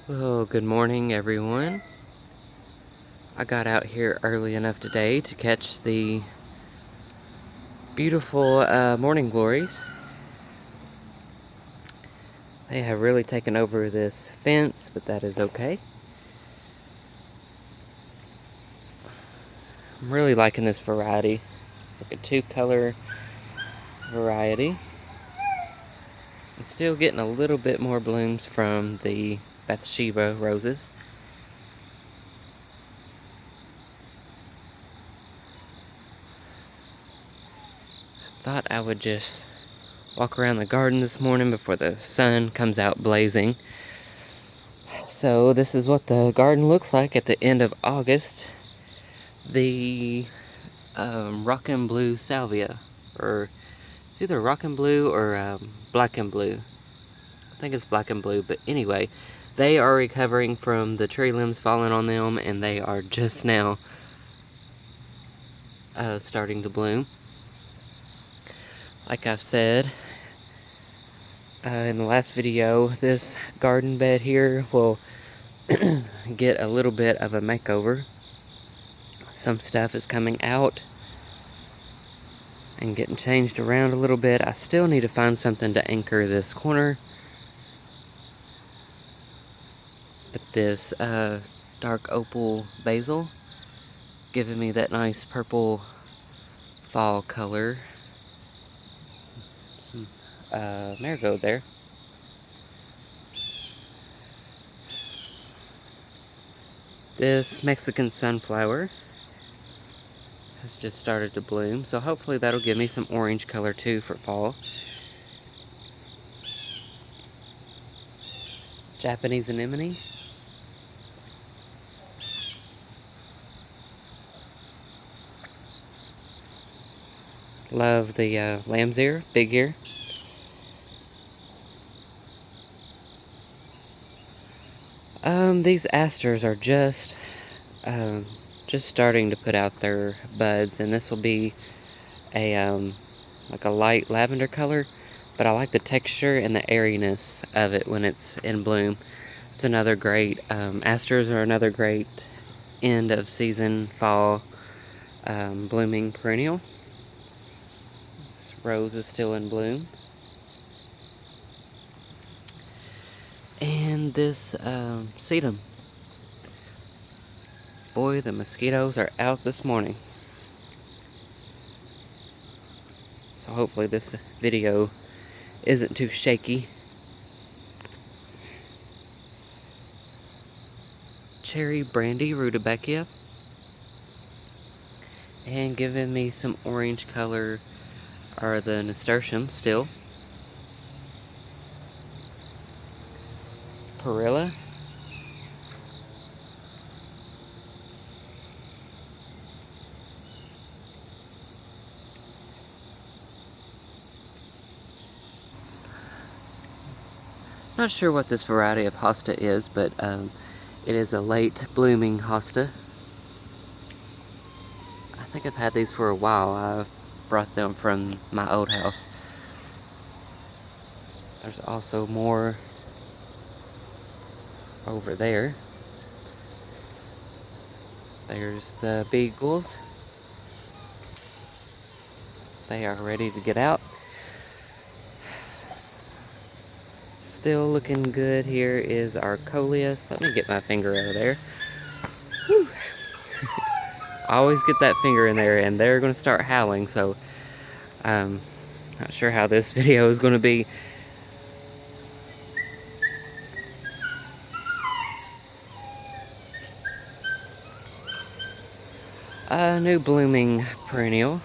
Well, good morning, everyone. I got out here early enough today to catch the beautiful morning glories. They have really taken over this fence, but that is okay. I'm really liking this variety. It's like a two-color variety. I'm still getting a little bit more blooms from the Bathsheba roses. Thought I would just walk around the garden this morning before the sun comes out blazing. So this is what the garden looks like at the end of August. The Rockin' Blue Salvia, or it's either Rockin' Blue or Black and Blue. I think it's Black and Blue, but anyway, they are recovering from the tree limbs falling on them, and they are just now starting to bloom. Like I've said in the last video, this garden bed here will get a little bit of a makeover. Some stuff is coming out and getting changed around a little bit. I still need to find something to anchor this corner. But this dark opal basil giving me that nice purple fall color. Some marigold there. This Mexican sunflower has just started to bloom, so hopefully that'll give me some orange color too for fall. Japanese anemone. Love the lamb's ear, big ear. These asters are just starting to put out their buds, and this will be a like a light lavender color, but I like the texture and the airiness of it when it's in bloom. It's another great, asters are another great end of season fall blooming perennial. This rose is still in bloom. And this sedum. Boy, the mosquitoes are out this morning. So hopefully this video isn't too shaky. Cherry brandy rudbeckia. And giving me some orange color are the nasturtiums still. Perilla. Not sure what this variety of hosta is, but it is a late blooming hosta. I think I've had these for a while. I brought them from my old house. There's also more over there. There's the beagles. They are ready to get out. Still looking good here is our Coleus. Let me get my finger out of there. Whew. I always get that finger in there and they're going to start howling, so I'm not sure how this video is going to be. A new blooming perennial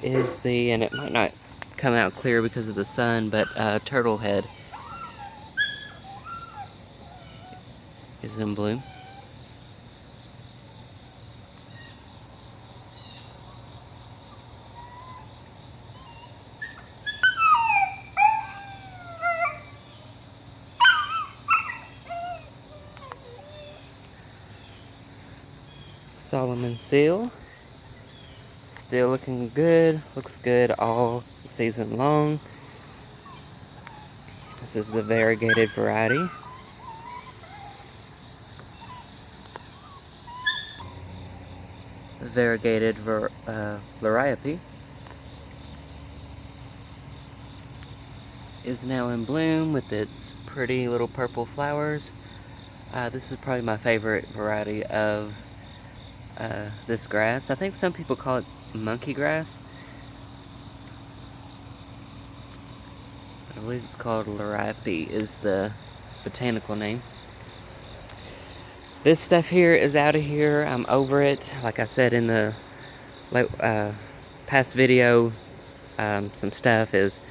is the, and it might not come out clear because of the sun, but turtle head is in bloom. Solomon seal, still looking good, looks good all season long. This is the variegated variety. The variegated Liriope is now in bloom with its pretty little purple flowers. This is probably my favorite variety of this grass. I think some people call it monkey grass. I believe it's called Liriope is the botanical name. This stuff here is out of here. I'm over it. Like I said in the past video, some stuff is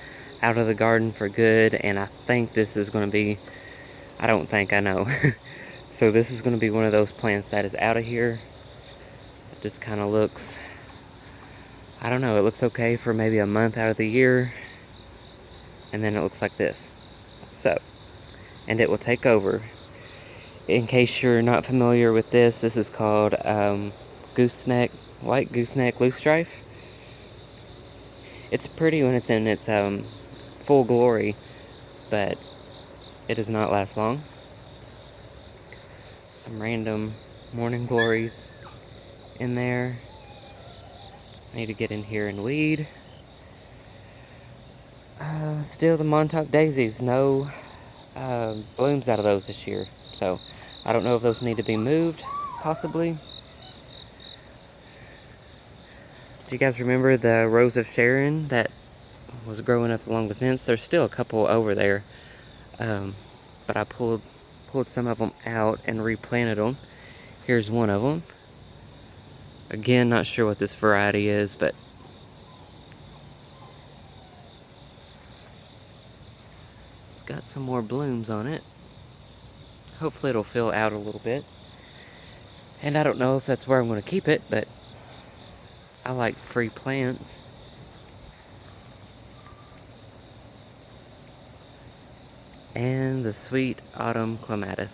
out of the garden for good, and I think this is going to be, I don't think, I know. So this is going to be one of those plants that is out of here. It just kind of looks, I don't know, it looks okay for maybe a month out of the year, and then it looks like this. So, and it will take over. In case you're not familiar with this, this is called gooseneck, white gooseneck loosestrife. It's pretty when it's in its full glory, but it does not last long. Some random morning glories in there. I need to get in here and weed. Still the Montauk daisies, no blooms out of those this year, so I don't know if those need to be moved, possibly. Do you guys remember the Rose of Sharon that was growing up along the fence? There's still a couple over there, but I pulled some of them out and replanted them. Here's one of them. Again, not sure what this variety is, but it's got some more blooms on it. Hopefully it'll fill out a little bit. And I don't know if that's where I'm going to keep it, but I like free plants. And the sweet autumn clematis.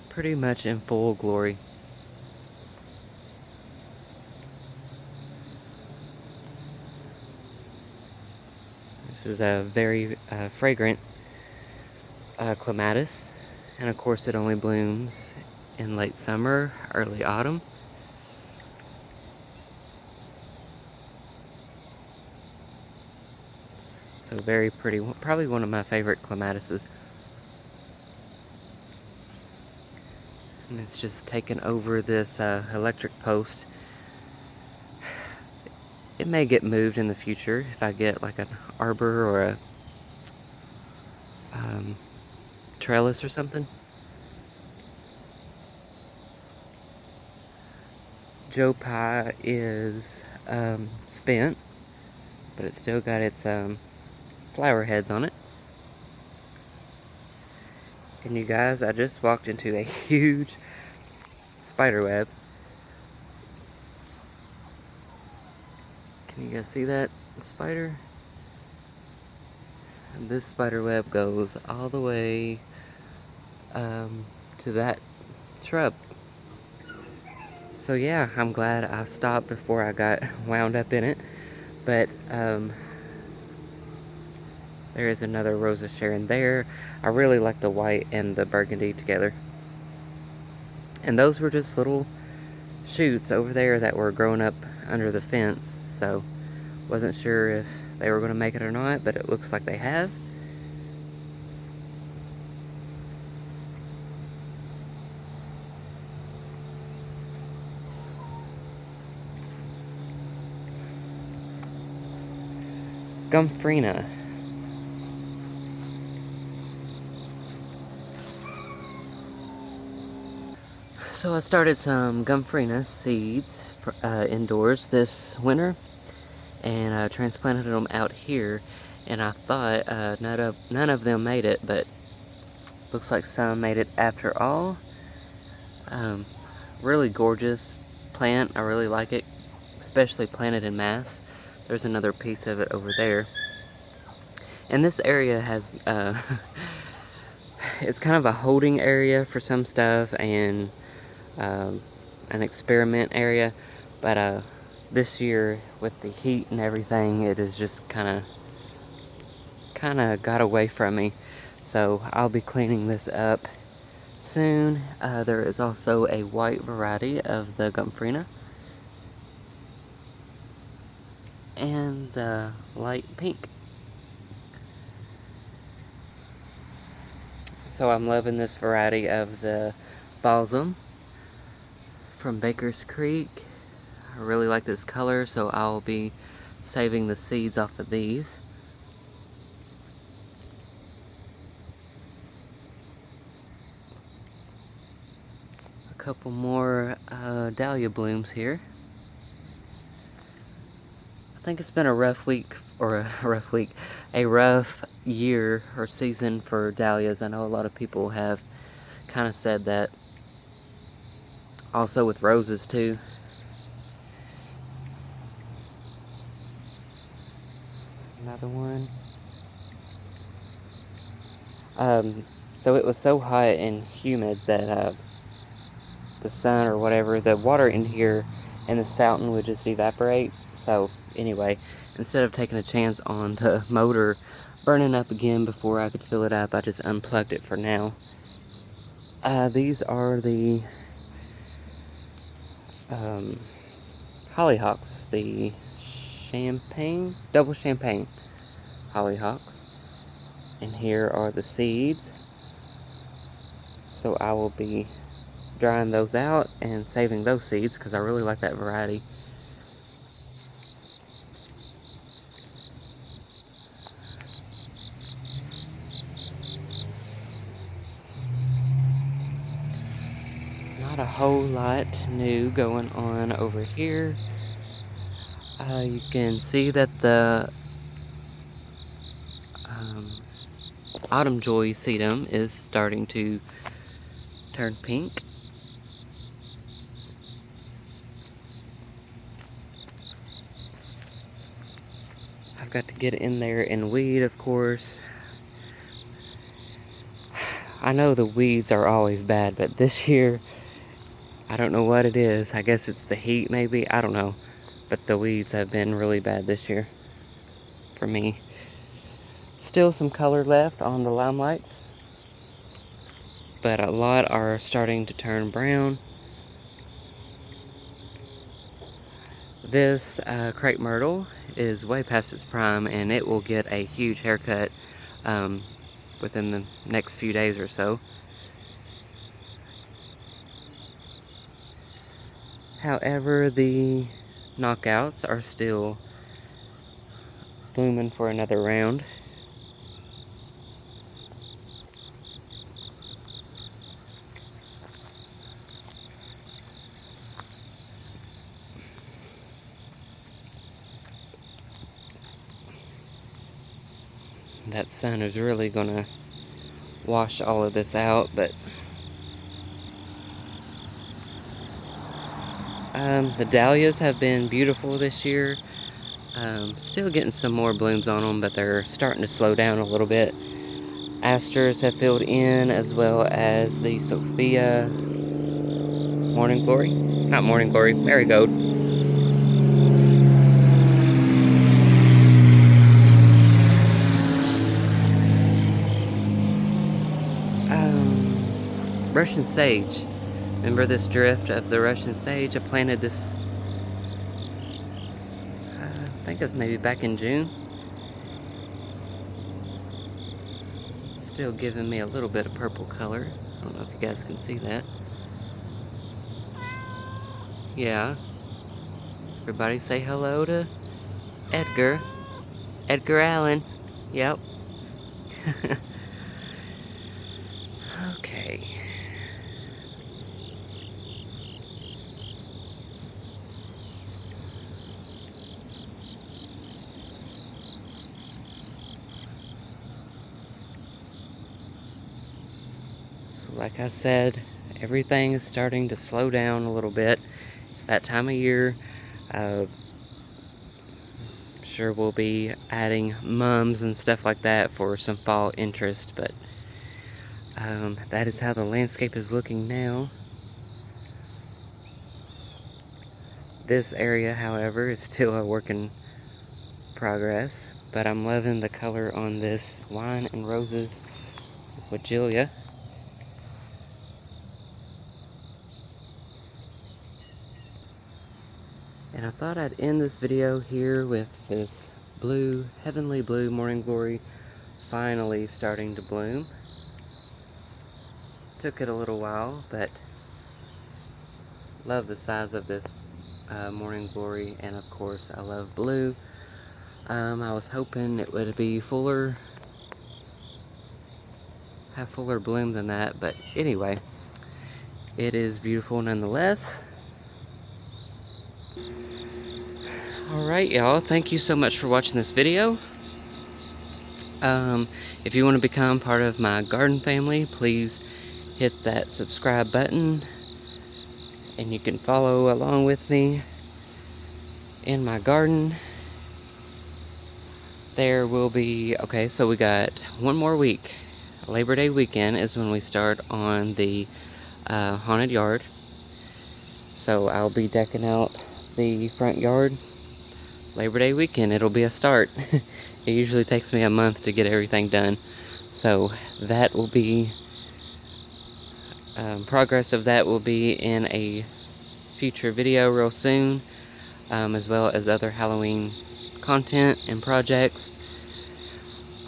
Pretty much in full glory. This is a very fragrant clematis. And of course it only blooms in late summer, early autumn. So very pretty, probably one of my favorite clematises. And it's just taken over this electric post. It may get moved in the future if I get like an arbor or a trellis or something. Joe Pye is spent, but it's still got its flower heads on it. And you guys, I just walked into a huge spider web. Can you guys see that spider? And this spider web goes all the way to that shrub. So yeah, I'm glad I stopped before I got wound up in it. But there is another Rose of Sharon there. I really like the white and the burgundy together. And those were just little shoots over there that were growing up under the fence. So wasn't sure if they were going to make it or not, but it looks like they have. Gomphrena. So I started some Gomphrena seeds for, indoors this winter, and I transplanted them out here, and I thought none of them made it, but looks like some made it after all. Really gorgeous plant. I really like it, especially planted in mass. There's another piece of it over there. And this area has, it's kind of a holding area for some stuff and an experiment area. But this year, with the heat and everything, it is just kind kind of got away from me. So I'll be cleaning this up soon. There is also a white variety of the Gomphrena. And the light pink. So I'm loving this variety of the balsam from Baker's Creek. I really like this color, so I'll be saving the seeds off of these. A couple more dahlia blooms here. I think it's been a rough week, or a rough year or season for dahlias. I know a lot of people have kind of said that. Also with roses too. Another one. So it was so hot and humid that the sun or whatever, the water in here in this fountain would just evaporate. So anyway, instead of taking a chance on the motor burning up again before I could fill it up, I just unplugged it for now. These are the Hollyhocks, the double champagne Hollyhocks. And here are the seeds. So I will be drying those out and saving those seeds because I really like that variety. Not a whole lot new going on over here. You can see that the autumn joy sedum is starting to turn pink. I've got to get in there and weed, of course. I know the weeds are always bad, but this year, I don't know what it is. I guess it's the heat, maybe. I don't know. But the weeds have been really bad this year for me. Still some color left on the limelight, but a lot are starting to turn brown. This Crepe Myrtle is way past its prime, and it will get a huge haircut within the next few days or so. However, the knockouts are still blooming for another round. That sun is really gonna wash all of this out, but the dahlias have been beautiful this year. Still getting some more blooms on them, but they're starting to slow down a little bit. Asters have filled in, as well as the Sophia Morning Glory. Not Morning Glory, Marigold. Russian sage. Remember this drift of the Russian sage? I planted this, I think it's maybe back in June. Still giving me a little bit of purple color. I don't know if you guys can see that. Yeah. Everybody say hello to Edgar. Edgar Allan. Yep. Okay. So like I said, everything is starting to slow down a little bit. It's that time of year. Sure we'll be adding mums and stuff like that for some fall interest, but that is how the landscape is looking now. This area, however, is still a work in progress, but I'm loving the color on this Wine and Roses Wagelia. And I thought I'd end this video here with this blue, heavenly blue morning glory finally starting to bloom. Took it a little while, but love the size of this morning glory, and of course I love blue. I was hoping it would be have fuller bloom than that, but anyway, it is beautiful nonetheless. Alright y'all, thank you so much for watching this video. If you want to become part of my garden family, please hit that subscribe button, and you can follow along with me in my garden. There will be, okay, so we got one more week. Labor Day weekend is when we start on the haunted yard. So I'll be decking out the front yard Labor Day weekend. It'll be a start. It usually takes me a month to get everything done. So that will be, progress of that will be in a future video real soon, as well as other Halloween content and projects.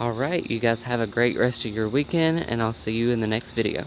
Alright, you guys have a great rest of your weekend, and I'll see you in the next video.